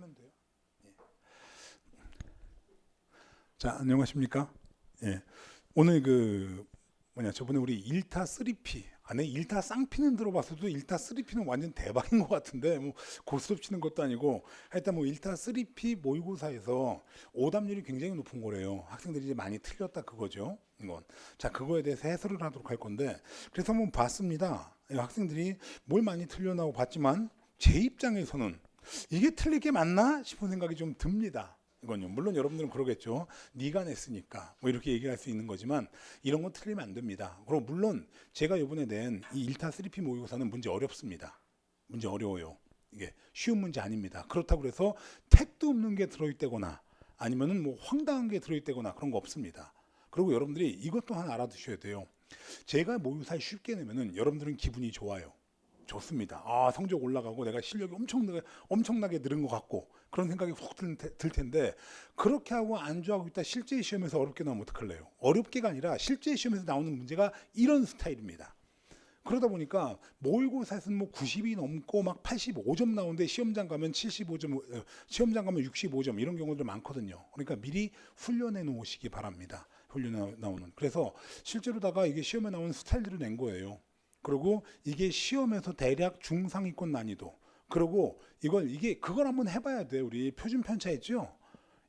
하면 돼요. 예. 자, 안녕하십니까? 예. 오늘 저번에 우리 1타 3P 안에 1타 쌍피는 들어봤어도 1타 3P는 완전 대박인 것 같은데 뭐 고스톱 치는 것도 아니고 하여튼 뭐 1타 3P 모의고사에서 오답률이 굉장히 높은 거래요. 학생들이 이제 많이 틀렸다 그거죠. 이건. 자, 그거에 대해서 해설을 하도록 할 건데 그래서 한번 봤습니다. 학생들이 뭘 많이 틀렸나고 봤지만 제 입장에서는 이게 틀리게 맞나 싶은 생각이 좀 듭니다. 이건요. 물론 여러분들은 그러겠죠. 네가 냈으니까 뭐 이렇게 얘기할 수 있는 거지만 이런 건 틀리면 안 됩니다. 그리고 물론 제가 이번에 낸 이 1타 3P 모의고사는 문제 어렵습니다. 문제 어려워요. 이게 쉬운 문제 아닙니다. 그렇다고 해서 택도 없는 게 들어있다거나 아니면은 뭐 황당한 게 들어있다거나 그런 거 없습니다. 그리고 여러분들이 이것 또한 알아두셔야 돼요. 제가 모의고사에 쉽게 내면은 여러분들은 기분이 좋아요. 좋습니다. 아, 성적 올라가고 내가 실력이 엄청나게 늘은 것 같고 그런 생각이 훅 들 텐데 그렇게 하고 안주하고 있다 실제 시험에서 어렵게 나오면 어떡할래요? 어렵게가 아니라 실제 시험에서 나오는 문제가 이런 스타일입니다. 그러다 보니까 모의고사에서는 뭐 90이 넘고 막 85점 나오는데 시험장 가면 75점, 시험장 가면 65점 이런 경우들 많거든요. 그러니까 미리 훈련해 놓으시기 바랍니다. 훈련해 나오는. 그래서 실제로다가 이게 시험에 나오는 스타일들을 낸 거예요. 그리고 이게 시험에서 대략 중상위권 난이도. 그리고 그걸 한번 해봐야 돼. 우리 표준 편차 있죠?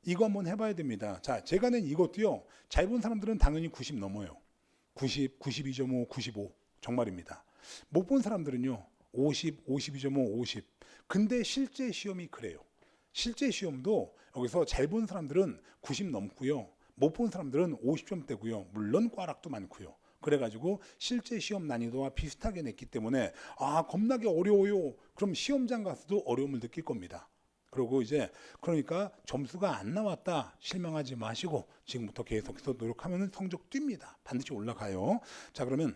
이거 한번 해봐야 됩니다. 자, 제가 낸 이것도요. 잘 본 사람들은 당연히 90 넘어요. 90, 92.5, 95 정말입니다. 못 본 사람들은요. 50, 52.5, 50. 근데 실제 시험이 그래요. 실제 시험도 여기서 잘 본 사람들은 90 넘고요. 못 본 사람들은 50점대고요. 물론 꽈락도 많고요. 그래가지고 실제 시험 난이도와 비슷하게 냈기 때문에 아 겁나게 어려워요. 그럼 시험장 가서도 어려움을 느낄 겁니다. 그리고 이제 그러니까 점수가 안 나왔다 실망하지 마시고 지금부터 계속해서 노력하면 성적 뜁니다. 반드시 올라가요. 자, 그러면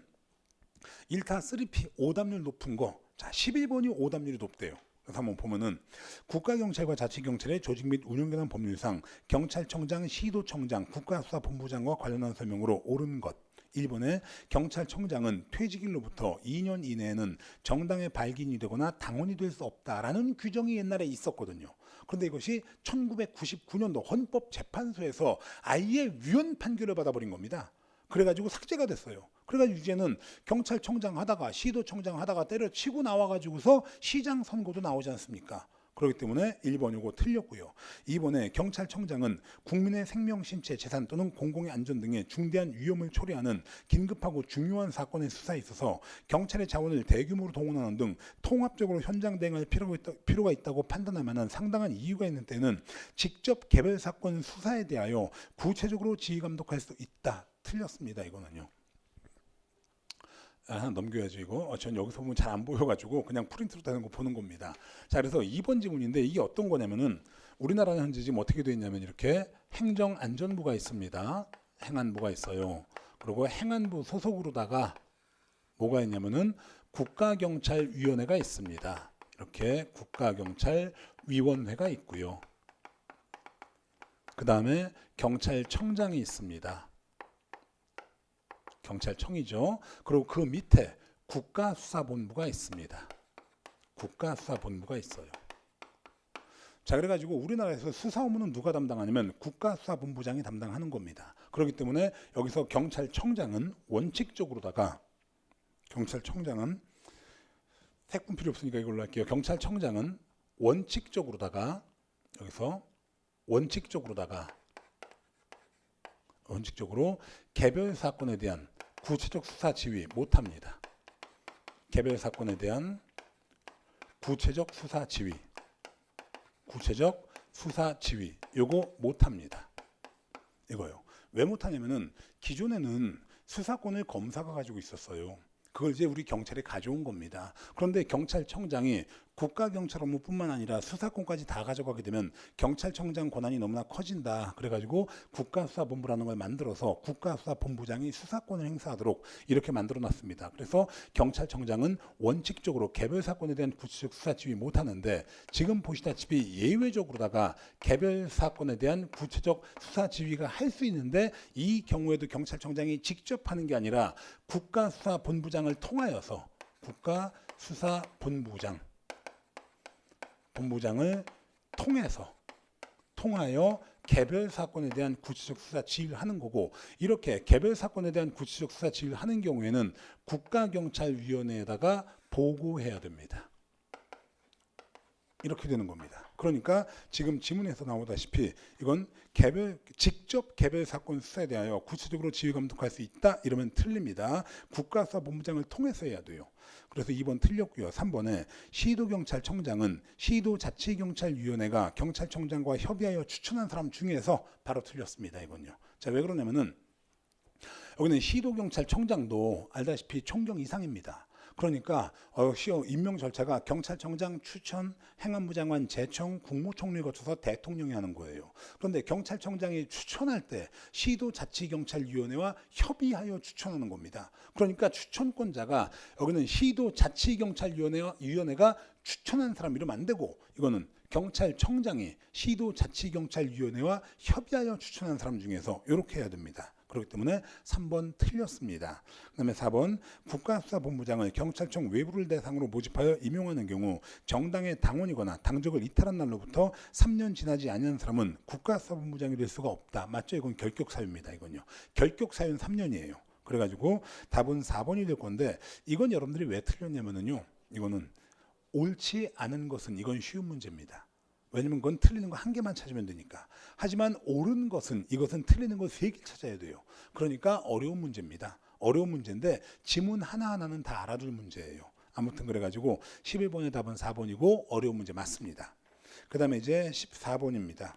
1타 3P 오답률 높은 거. 자, 11번이 오답률이 높대요. 그래서 한번 보면은 국가경찰과 자치경찰의 조직 및 운영 관련 법률상 경찰청장, 시도청장, 국가수사본부장과 관련한 설명으로 옳은 것. 1번에 경찰청장은 퇴직일로부터 2년 이내에는 정당에 발기인이 되거나 당원이 될 수 없다라는 규정이 옛날에 있었거든요. 그런데 이것이 1999년도 헌법재판소에서 아예 위헌 판결을 받아버린 겁니다. 그래가지고 삭제가 됐어요. 그래가지고 이제는 경찰청장 하다가 시도청장 하다가 때려치고 나와가지고서 시장 선거도 나오지 않습니까? 그렇기 때문에 1번 이거 틀렸고요. 2번에 경찰청장은 국민의 생명, 신체, 재산 또는 공공의 안전 등의 중대한 위험을 초래하는 긴급하고 중요한 사건의 수사에 있어서 경찰의 자원을 대규모로 동원하는 등 통합적으로 현장 대응할 필요가 있다고 판단할 만한 상당한 이유가 있는 때는 직접 개별 사건 수사에 대하여 구체적으로 지휘 감독할 수 있다. 틀렸습니다. 이거는요. 하나 넘겨야죠 이거. 전 여기서 보면 잘 안 보여가지고 그냥 프린트로 되는 거 보는 겁니다. 자, 그래서 2번 지문인데 이게 어떤 거냐면은 우리나라는 현재 지금 어떻게 되어 있냐면 이렇게 행정안전부가 있습니다. 행안부가 있어요. 그리고 행안부 소속으로다가 뭐가 있냐면은 국가경찰위원회가 있습니다. 이렇게 국가경찰위원회가 있고요. 그 다음에 경찰청장이 있습니다. 경찰청이죠. 그리고 그 밑에 국가수사본부가 있습니다. 국가수사본부가 있어요. 자, 그래가지고 우리나라에서 수사 업무는 누가 담당하냐면 국가수사본부장이 담당하는 겁니다. 그렇기 때문에 여기서 경찰청장은 원칙적으로다가 경찰청장은 색분 필요 없으니까 이걸로 할게요. 경찰청장은 원칙적으로다가 여기서 원칙적으로 개별 사건에 대한 구체적 수사 지휘 못합니다. 개별 사건에 대한 구체적 수사 지휘 요거 못합니다. 이거요. 왜 못하냐면은 기존에는 수사권을 검사가 가지고 있었어요. 그걸 이제 우리 경찰에 가져온 겁니다. 그런데 경찰청장이 국가경찰 업무뿐만 아니라 수사권까지 다 가져가게 되면 경찰청장 권한이 너무나 커진다. 그래가지고 국가수사본부라는 걸 만들어서 국가수사본부장이 수사권을 행사하도록 이렇게 만들어놨습니다. 그래서 경찰청장은 원칙적으로 개별 사건에 대한 구체적 수사 지휘 못하는데 지금 보시다시피 예외적으로다가 개별 사건에 대한 구체적 수사 지휘가 할 수 있는데 이 경우에도 경찰청장이 직접 하는 게 아니라 국가수사본부장을 통하여서 국가수사본부장을 통하여 개별 사건에 대한 구체적 수사 지휘를 하는 거고, 이렇게 개별 사건에 대한 구체적 수사 지휘를 하는 경우에는 국가경찰위원회에다가 보고해야 됩니다. 이렇게 되는 겁니다. 그러니까 지금 지문에서 나오다시피 이건 직접 개별 사건 수사에 대하여 구체적으로 지휘 감독할 수 있다 이러면 틀립니다. 국가수사본부장을 통해서 해야 돼요. 그래서 2번 틀렸고요. 3번에 시도경찰청장은 시도자치경찰위원회가 경찰청장과 협의하여 추천한 사람 중에서 바로 틀렸습니다. 이건요. 자, 왜 그러냐면은 여기는 시도경찰청장도 알다시피 총경 이상입니다. 그러니까 임명 절차가 경찰청장 추천, 행안부장관 제청, 국무총리 거쳐서 대통령이 하는 거예요. 그런데 경찰청장이 추천할 때 시도자치경찰위원회와 협의하여 추천하는 겁니다. 그러니까 추천권자가 여기는 시도자치경찰위원회가 추천한 사람 이러면 안 되고, 이거는 경찰청장이 시도자치경찰위원회와 협의하여 추천한 사람 중에서 이렇게 해야 됩니다. 그렇기 때문에 3번 틀렸습니다. 그 다음에 4번 국가수사본부장을 경찰청 외부를 대상으로 모집하여 임용하는 경우 정당의 당원이거나 당적을 이탈한 날로부터 3년 지나지 않은 사람은 국가수사본부장이 될 수가 없다. 맞죠? 이건 결격사유입니다. 이건요. 결격사유는 3년이에요. 그래가지고 답은 4번이 될 건데, 이건 여러분들이 왜 틀렸냐면요. 이거는 옳지 않은 것은 이건 쉬운 문제입니다. 왜냐면 그건 틀리는 거 한 개만 찾으면 되니까. 하지만 옳은 것은, 이것은 틀리는 거 3개 찾아야 돼요. 그러니까 어려운 문제입니다. 어려운 문제인데 지문 하나하나는 다 알아둘 문제예요. 아무튼 그래가지고 11번의 답은 4번이고 어려운 문제 맞습니다. 그 다음에 이제 14번입니다.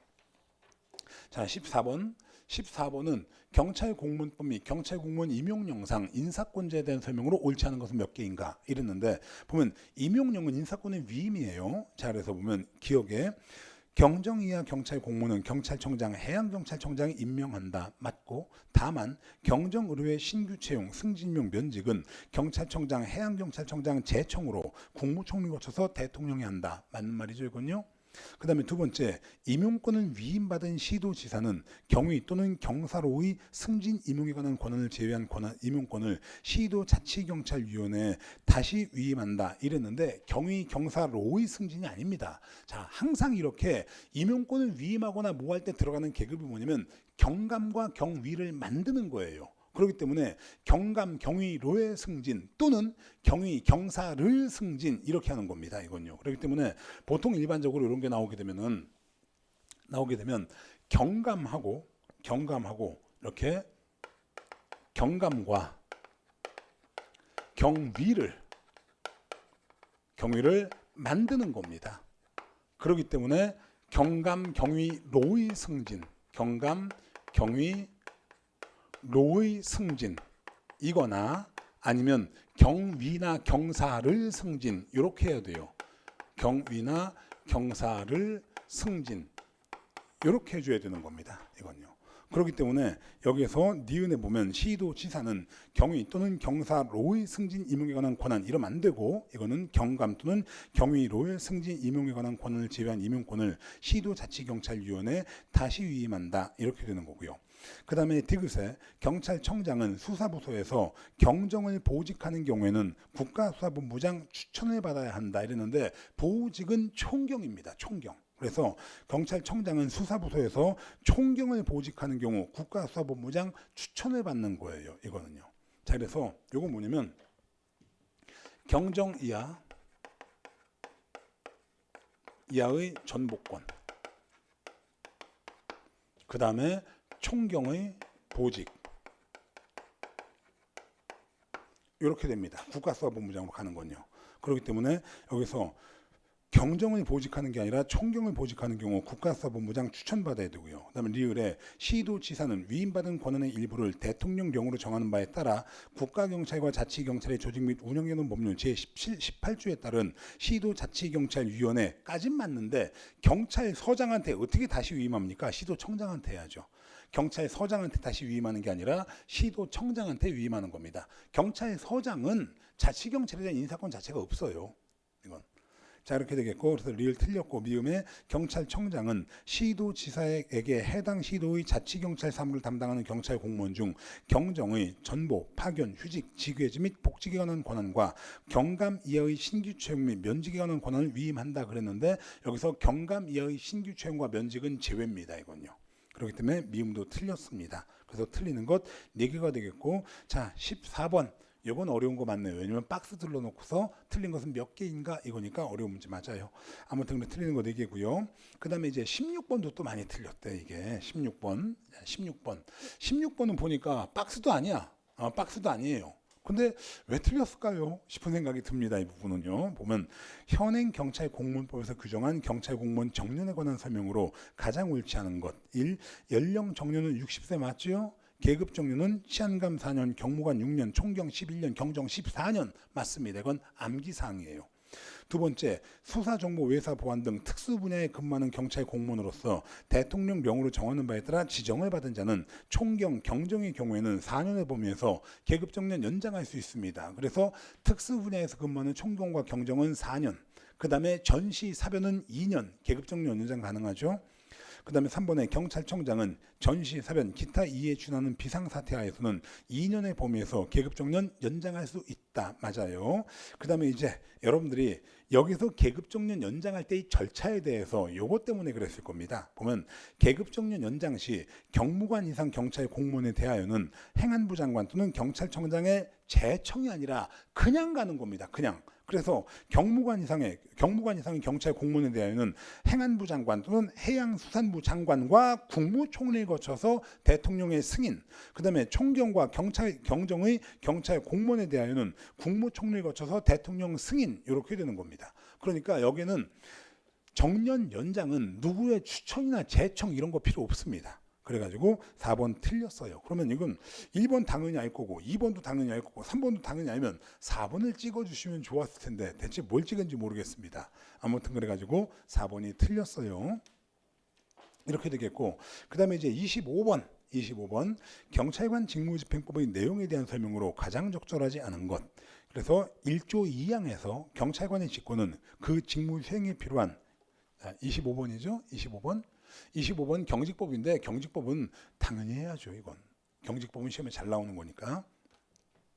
자, 14번은 경찰공무원법 및 경찰공무원 임용령상 인사권자에 대한 설명으로 옳지 않은 것은 몇 개인가 이랬는데, 보면 임용령은 인사권의 위임이에요. 자, 그래서 보면 기억에 경정 이하 경찰공무원은 경찰청장, 해양경찰청장이 임명한다. 맞고, 다만 경정 의뢰의 신규 채용, 승진용 면직은 경찰청장, 해양경찰청장 제청으로 국무총리 거쳐서 대통령이 한다. 맞는 말이죠, 이건요. 그 다음에 두 번째, 임용권을 위임받은 시도지사는 경위 또는 경사로의 승진 임용에 관한 권한을 제외한 임용권을 시도자치경찰위원회에 다시 위임한다 이랬는데, 경위 경사로의 승진이 아닙니다. 자, 항상 이렇게 임용권을 위임하거나 뭐 할 때 들어가는 계급이 뭐냐면 경감과 경위를 만드는 거예요. 그렇기 때문에 경감, 경위, 로의 승진 또는 경위, 경사를 승진 이렇게 하는 겁니다. 이건요. 그렇기 때문에 보통 일반적으로 이런 게 나오게 되면 경감하고 이렇게 경감과 경위를 만드는 겁니다. 그렇기 때문에 경감, 경위, 로의 승진, 경감, 경위, 로의 승진 이거나 아니면 경위나 경사를 승진 이렇게 해야 돼요. 경위나 경사를 승진 이렇게 해줘야 되는 겁니다. 이건요. 그렇기 때문에 여기에서 니은에 보면 시도지사는 경위 또는 경사로의 승진 임용에 관한 권한 이러면 안 되고, 이거는 경감 또는 경위로의 승진 임용에 관한 권한을 제외한 임용권을 시도자치경찰위원회에 다시 위임한다 이렇게 되는 거고요. 그 다음에 디귿에 경찰청장은 수사부서에서 경정을 보직하는 경우에는 국가수사본부장 추천을 받아야 한다 이랬는데, 보직은 총경입니다. 총경. 그래서 경찰청장은 수사부서에서 총경을 보직하는 경우 국가수사본부장 추천을 받는 거예요. 이거는요. 자, 그래서 이거 뭐냐면 경정 이하의 전복권, 그 다음에 총경의 보직 이렇게 됩니다. 국가수사본부장으로 가는 건요. 그렇기 때문에 여기서 경정을 보직하는 게 아니라 총경을 보직하는 경우 국가수사본부장 추천받아야 되고요. 그다음에 리을에 시도지사는 위임받은 권한의 일부를 대통령령으로 정하는 바에 따라 국가경찰과 자치경찰의 조직 및 운영해놓은 법률 제18조에 따른 시도자치경찰위원회까진 맞는데, 경찰서장한테 어떻게 다시 위임합니까? 시도청장한테 해야죠. 경찰서장한테 다시 위임하는 게 아니라 시도청장한테 위임하는 겁니다. 경찰서장은 자치경찰에 대한 인사권 자체가 없어요. 이건. 자 이렇게 되겠고 그래서 리을 틀렸고 미음에 경찰청장은 시도지사에게 해당 시도의 자치경찰 사무를 담당하는 경찰 공무원 중 경정의 전보, 파견, 휴직, 직외지 및 복직에 관한 권한과 경감 이하의 신규 채용 및 면직에 관한 권한을 위임한다 그랬는데 여기서 경감 이하의 신규 채용과 면직은 제외입니다. 이건요. 그렇기 때문에 미음도 틀렸습니다. 그래서 틀리는 것 4개가 되겠고 자 14번 이건 어려운 거 맞네요. 왜냐면 박스 둘러놓고서 틀린 것은 몇 개인가 이거니까 어려운 문제 맞아요. 아무튼 틀리는 거 4개고요. 그 다음에 이제 16번도 또 많이 틀렸대. 이게 16번은 보니까 박스도 아니야. 박스도 아니에요. 근데 왜 틀렸을까요? 싶은 생각이 듭니다. 이 부분은요. 보면 현행 경찰 공무원법에서 규정한 경찰 공무원 정년에 관한 설명으로 가장 옳지 않은 것 1. 연령 정년은 60세 맞죠? 계급 정년은 치안감 4년, 경무관 6년, 총경 11년, 경정 14년 맞습니다. 이건 암기사항이에요. 두 번째, 수사정보, 외사, 보안 등 특수 분야에 근무하는 경찰 공무원으로서 대통령 명으로 정하는 바에 따라 지정을 받은 자는 총경, 경정의 경우에는 4년의 범위에서 계급 정년 연장할 수 있습니다. 그래서 특수 분야에서 근무하는 총경과 경정은 4년, 그 다음에 전시, 사변은 2년, 계급 정년 연장 가능하죠. 그 다음에 3번에 경찰청장은 전시, 사변, 기타 이에 준하는 비상사태 하에서는 2년의 범위에서 계급정년 연장할 수 있다. 맞아요. 그 다음에 이제 여러분들이 여기서 계급정년 연장할 때의 절차에 대해서 요것 때문에 그랬을 겁니다. 보면 계급정년 연장 시 경무관 이상 경찰 공무원에 대하여는 행안부 장관 또는 경찰청장의 제청이 아니라 그냥 가는 겁니다. 그냥. 그래서 경무관 이상의 경찰 공무원에 대하여는 행안부 장관 또는 해양수산부 장관과 국무총리를 거쳐서 대통령의 승인, 그 다음에 총경과 경정의 경찰 공무원에 대하여는 국무총리를 거쳐서 대통령 승인 이렇게 되는 겁니다. 그러니까 여기는 정년 연장은 누구의 추천이나 제청 이런 거 필요 없습니다. 그래가지고 4번 틀렸어요. 그러면 이건 1번 당연히 알 거고 2번도 당연히 알 거고 3번도 당연히 알면 4번을 찍어주시면 좋았을 텐데 대체 뭘 찍은지 모르겠습니다. 아무튼 그래가지고 4번이 틀렸어요. 이렇게 되겠고 그 다음에 이제 25번 경찰관 직무집행법의 내용에 대한 설명으로 가장 적절하지 않은 것. 그래서 1조 2항에서 경찰관의 직권은 그 직무 수행에 필요한 25번이죠. 25번 경직법인데 경직법은 당연히 해야죠. 이건 경직법은 시험에 잘 나오는 거니까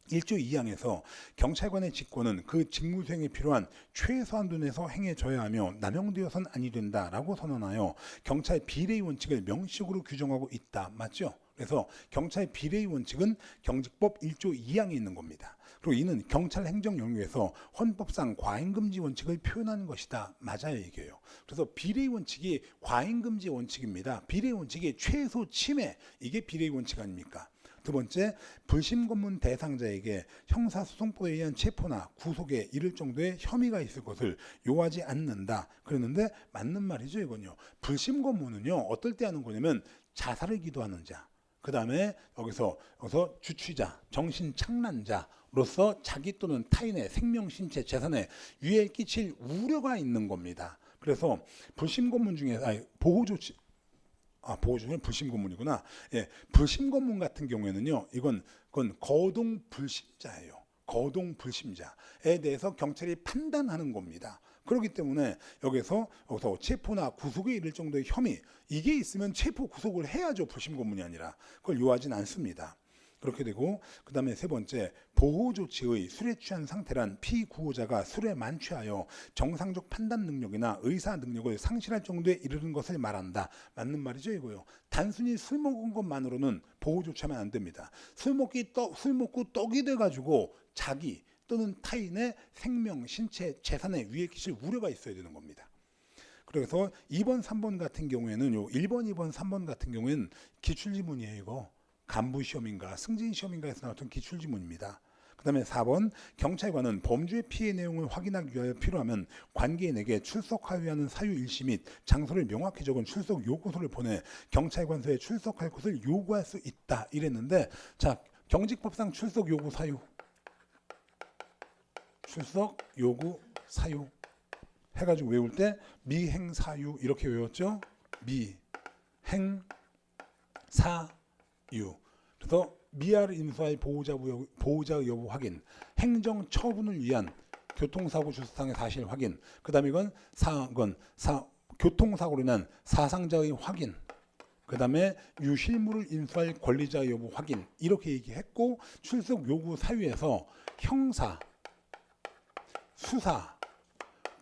1조 2항에서 경찰관의 직권은 그 직무 수행에 필요한 최소한 돈에서 행해져야 하며 남용되어서는 아니 된다라고 선언하여 경찰 비례의 원칙을 명식으로 규정하고 있다. 맞죠? 그래서 경찰 비례의 원칙은 경직법 1조 2항에 있는 겁니다. 그리고 이는 경찰 행정 영역에서 헌법상 과잉금지 원칙을 표현하는 것이다. 맞아요, 이게요. 그래서 비례의 원칙이 과잉금지 원칙입니다. 비례의 원칙이 최소 침해, 이게 비례의 원칙 아닙니까? 두 번째, 불심검문 대상자에게 형사소송법에 의한 체포나 구속에 이를 정도의 혐의가 있을 것을 요하지 않는다. 그랬는데 맞는 말이죠, 이건요. 불심검문은요, 어떨 때 하는 거냐면 자살을 기도하는 자, 그 다음에 여기서 주취자, 정신착란자로서 자기 또는 타인의 생명, 신체, 재산에 유해를 끼칠 우려가 있는 겁니다. 그래서 불심검문 중에 보호조치 보호조치는 불심검문이구나. 예, 불심검문 같은 경우에는요, 그건 거동불심자예요. 거동불심자에 대해서 경찰이 판단하는 겁니다. 그렇기 때문에 여기서 체포나 구속에 이를 정도의 혐의, 이게 있으면 체포 구속을 해야죠. 불심검문이 아니라 그걸 요하진 않습니다. 그렇게 되고 그 다음에 세 번째, 보호조치의 술에 취한 상태란 피구호자가 술에 만취하여 정상적 판단 능력이나 의사 능력을 상실할 정도에 이르는 것을 말한다. 맞는 말이죠, 이거요. 단순히 술 먹은 것만으로는 보호조치하면 안 됩니다. 술 먹고 떡이 돼가지고 자기 또는 타인의 생명, 신체, 재산에 위해 끼칠 우려가 있어야 되는 겁니다. 그래서 2번, 3번 같은 경우에는 1번, 2번, 3번 같은 경우에는 기출지문이에요, 이거. 간부시험인가 승진시험인가에서 나왔던 기출지문입니다. 그 다음에 4번, 경찰관은 범죄 피해 내용을 확인하기 위하여 필요하면 관계인에게 출석하여야 하는 사유 일시 및 장소를 명확히 적은 출석 요구서를 보내 경찰관서에 출석할 것을 요구할 수 있다. 이랬는데, 자, 경직법상 출석 요구 사유 해가지고 외울 때 미행사유 이렇게 외웠죠. 미행사유. 그래서 미아를 인수할 보호자 여부 확인, 행정 처분을 위한 교통사고 주소상의 사실 확인. 그다음에 이건 교통사고로 인한 사상자의 확인. 그다음에 유실물을 인수할 권리자 여부 확인. 이렇게 얘기했고 출석 요구 사유에서 형사, 수사,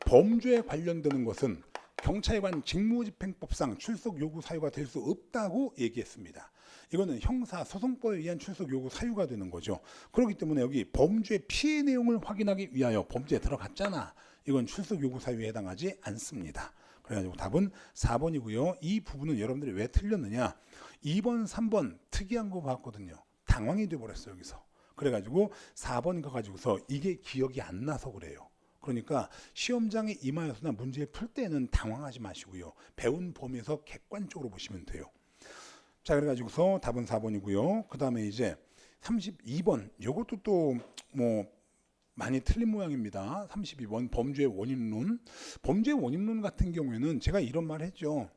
범죄에 관련되는 것은 경찰에 관한 직무집행법상 출석 요구 사유가 될 수 없다고 얘기했습니다. 이거는 형사소송법에 의한 출석 요구 사유가 되는 거죠. 그렇기 때문에 여기 범죄 피해 내용을 확인하기 위하여 범죄에 들어갔잖아. 이건 출석 요구 사유에 해당하지 않습니다. 그래가지고 답은 4번이고요. 이 부분은 여러분들이 왜 틀렸느냐. 2번, 3번 특이한 거 봤거든요. 당황이 돼버렸어요 여기서. 그래가지고 4번 가가지고서 이게 기억이 안 나서 그래요. 그러니까 시험장에 임하여서나 문제 풀 때는 당황하지 마시고요. 배운 범위에서 객관적으로 보시면 돼요. 자, 그래가지고서 답은 4번이고요. 그 다음에 이제 32번 요것도 또 뭐 많이 틀린 모양입니다. 32번 범죄의 원인론. 범죄의 원인론 같은 경우에는 제가 이런 말 했죠.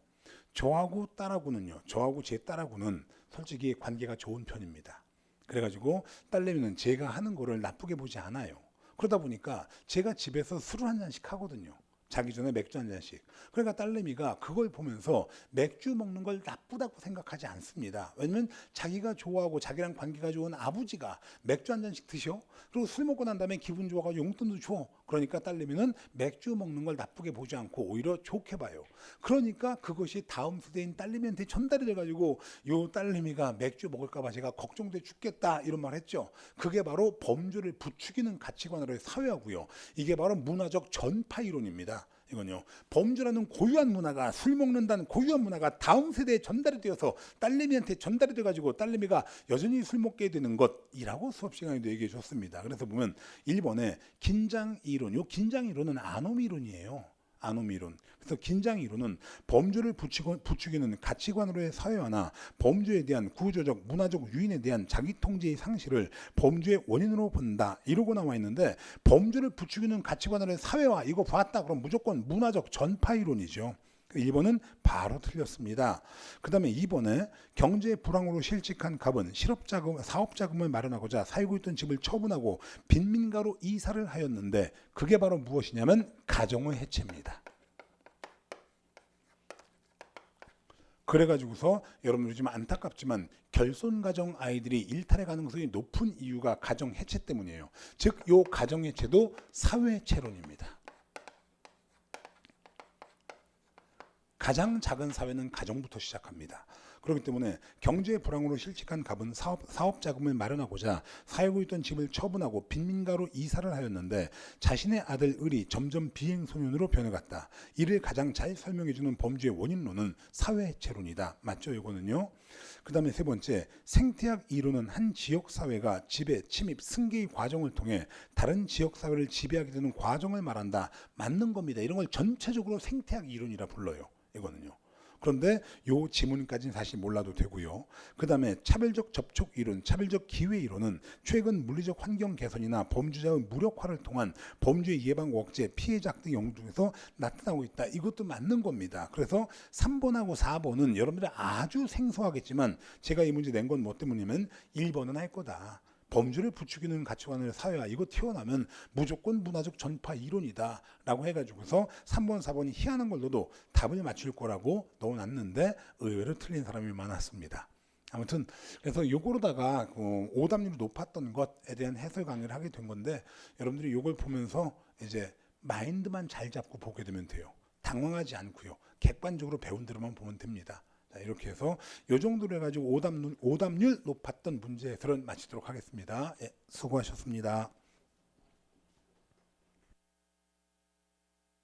저하고 딸하고는요. 저하고 제 딸하고는 솔직히 관계가 좋은 편입니다. 그래가지고 딸내미는 제가 하는 거를 나쁘게 보지 않아요. 그러다 보니까 제가 집에서 술을 한 잔씩 하거든요. 자기 전에 맥주 한 잔씩. 그러니까 딸내미가 그걸 보면서 맥주 먹는 걸 나쁘다고 생각하지 않습니다. 왜냐면 자기가 좋아하고 자기랑 관계가 좋은 아버지가 맥주 한 잔씩 드셔. 그리고 술 먹고 난 다음에 기분 좋아가 용돈도 줘. 그러니까 딸내미는 맥주 먹는 걸 나쁘게 보지 않고 오히려 좋게 봐요. 그러니까 그것이 다음 세대인 딸내미한테 전달이 돼가지고 요 딸내미가 맥주 먹을까 봐 제가 걱정돼 죽겠다 이런 말 했죠. 그게 바로 범죄를 부추기는 가치관으로의 사회하고요. 이게 바로 문화적 전파 이론입니다. 이건요. 범죄라는 고유한 문화가 술 먹는다는 고유한 문화가 다음 세대에 전달이 되어서 딸내미한테 전달이 돼가지고 딸내미가 여전히 술 먹게 되는 것이라고 수업 시간에도 얘기해 줬습니다. 그래서 보면 1번에 긴장 이론, 요 긴장 이론은 아노미 이론이에요. 아노미 이론. 그래서 긴장 이론은 범죄를 부추기는 가치관으로의 사회화나 범죄에 대한 구조적 문화적 유인에 대한 자기 통제의 상실을 범죄의 원인으로 본다 이러고 나와 있는데 범죄를 부추기는 가치관으로의 사회화 이거 봤다 그럼 무조건 문화적 전파 이론이죠. 1번은 바로 틀렸습니다. 그 다음에 2번에 경제 불황으로 실직한 갑은 사업자금을 마련하고자 살고 있던 집을 처분하고 빈민가로 이사를 하였는데 그게 바로 무엇이냐면 가정의 해체입니다. 그래가지고서 여러분 요즘 안타깝지만 결손가정 아이들이 일탈의 가능성이 높은 이유가 가정 해체 때문이에요. 즉 요 가정 해체도 사회체론입니다. 가장 작은 사회는 가정부터 시작합니다. 그렇기 때문에 경제 불황으로 실직한 갑은 사업 자금을 마련하고자 살고 있던 집을 처분하고 빈민가로 이사를 하였는데 자신의 아들 을이 점점 비행소년으로 변해갔다. 이를 가장 잘 설명해주는 범죄의 원인론은 사회체론이다. 맞죠? 이거는요. 그 다음에 세 번째, 생태학 이론은 한 지역사회가 지배, 침입, 승계의 과정을 통해 다른 지역사회를 지배하게 되는 과정을 말한다. 맞는 겁니다. 이런 걸 전체적으로 생태학 이론이라 불러요. 이거는요. 그런데 요 지문까지는 사실 몰라도 되고요. 그 다음에 차별적 접촉 이론, 차별적 기회 이론은 최근 물리적 환경 개선이나 범죄자의 무력화를 통한 범죄 예방 억제, 피해자 등 영역에서 나타나고 있다. 이것도 맞는 겁니다. 그래서 3번하고 4번은 여러분들이 아주 생소하겠지만 제가 이 문제 낸 건 뭐 때문이면 1번은 할 거다. 범죄를 부추기는 가치관의 사회화 이거 튀어나오면 무조건 문화적 전파 이론이다 라고 해가지고서 3번 4번이 희한한 걸 넣어도 답을 맞출 거라고 넣어놨는데 의외로 틀린 사람이 많았습니다. 아무튼 그래서 요거로다가 오답률이 높았던 것에 대한 해설 강의를 하게 된 건데 여러분들이 요걸 보면서 이제 마인드만 잘 잡고 보게 되면 돼요. 당황하지 않고요. 객관적으로 배운 대로만 보면 됩니다. 이렇게 해서 이 정도로 해가지고 오답률 높았던 문제 해설은 마치도록 하겠습니다. 예, 수고하셨습니다.